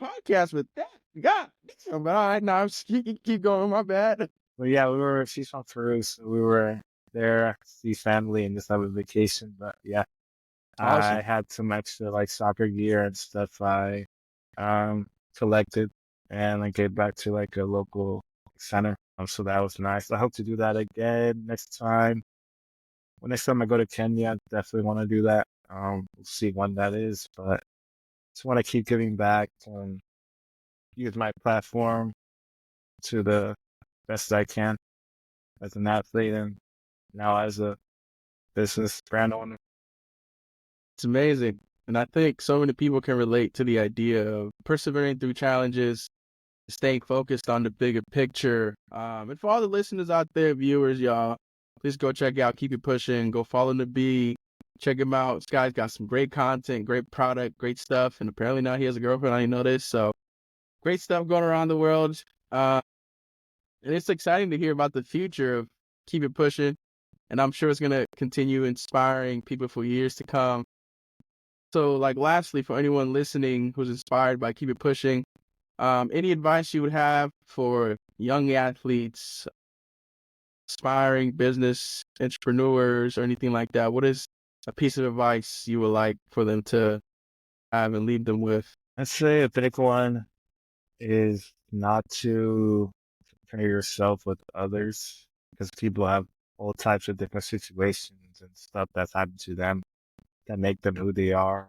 podcast with that. God damn, but all right, now keep going. My bad. But yeah, she's from Peru, so we were there to see family and just have a vacation. But yeah, I Awesome. had some extra like soccer gear and stuff I collected and I gave back to like a local center. So that was nice. I hope to do that again next time. Well, next time I go to Kenya, I definitely want to do that. We'll see when that is, but just want to keep giving back and use my platform to the best I can as an athlete and now as a business brand owner. It's amazing. And I think so many people can relate to the idea of persevering through challenges, staying focused on the bigger picture. And for all the listeners out there, viewers, y'all, please go check out Keep It Pushing. Go follow Nabi. Check him out. This guy's got some great content, great product, great stuff. And apparently now he has a girlfriend. I didn't know this. So great stuff going around the world. And it's exciting to hear about the future of Keep It Pushing. And I'm sure it's going to continue inspiring people for years to come. So, like, lastly, for anyone listening who's inspired by Keep It Pushing, any advice you would have for young athletes, aspiring business entrepreneurs, or anything like that? What is a piece of advice you would like for them to have and leave them with? I'd say a big one is not to compare yourself with others because people have all types of different situations and stuff that's happened to them that make them who they are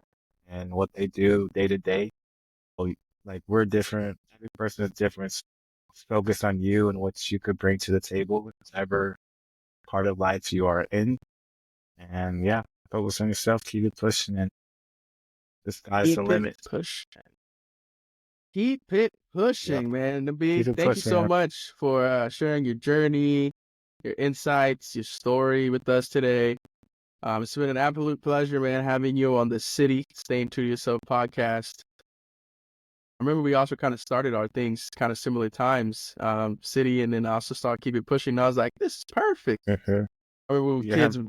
and what they do day to day. So, like we're different. Every person is different. Focus on you and what you could bring to the table, whatever part of life you are in. And yeah, focus on yourself, keep it pushing, and the sky's the Keep it limit. pushing. Keep it Yep, pushing, man. Nabi, keep it thank you so pushing. much for sharing your journey, your insights, your story with us today. It's been an absolute pleasure, man, having you on the City Staying True to Yourself podcast. I remember we also kind of started our things kind of similar times, City, and then I also started Keep It Pushing. And I was like, this is perfect. Uh-huh. I remember when we were Yeah. kids,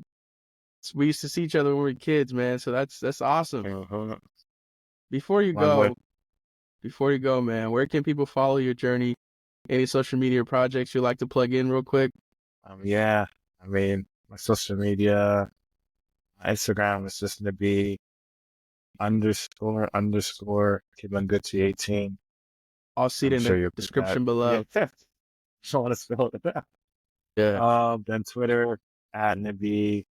we used to see each other when we were kids, man. So that's awesome. Uh-huh. Before you One way. go, man, where can people follow your journey? Any social media projects you'd like to plug in real quick? Yeah, I mean, my social media, Instagram is just going to be __ Kibunguchy 18. I'll see it I'm in the sure you'll get that. description Yeah. below. I want to spell it out. Yeah. Then Twitter @Nabi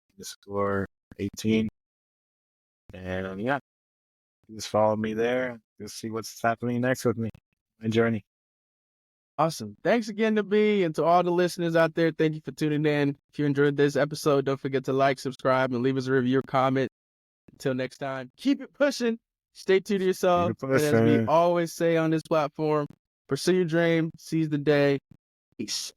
_18. And yeah, just follow me there. You'll see what's happening next with me. My journey. Awesome. Thanks again to B and to all the listeners out there. Thank you for tuning in. If you enjoyed this episode, don't forget to like, subscribe, and leave us a review or comment. Until next time, keep it pushing. Stay true to Keep yourself. it And as we pushing. always say on this platform, pursue your dream, seize the day. Peace.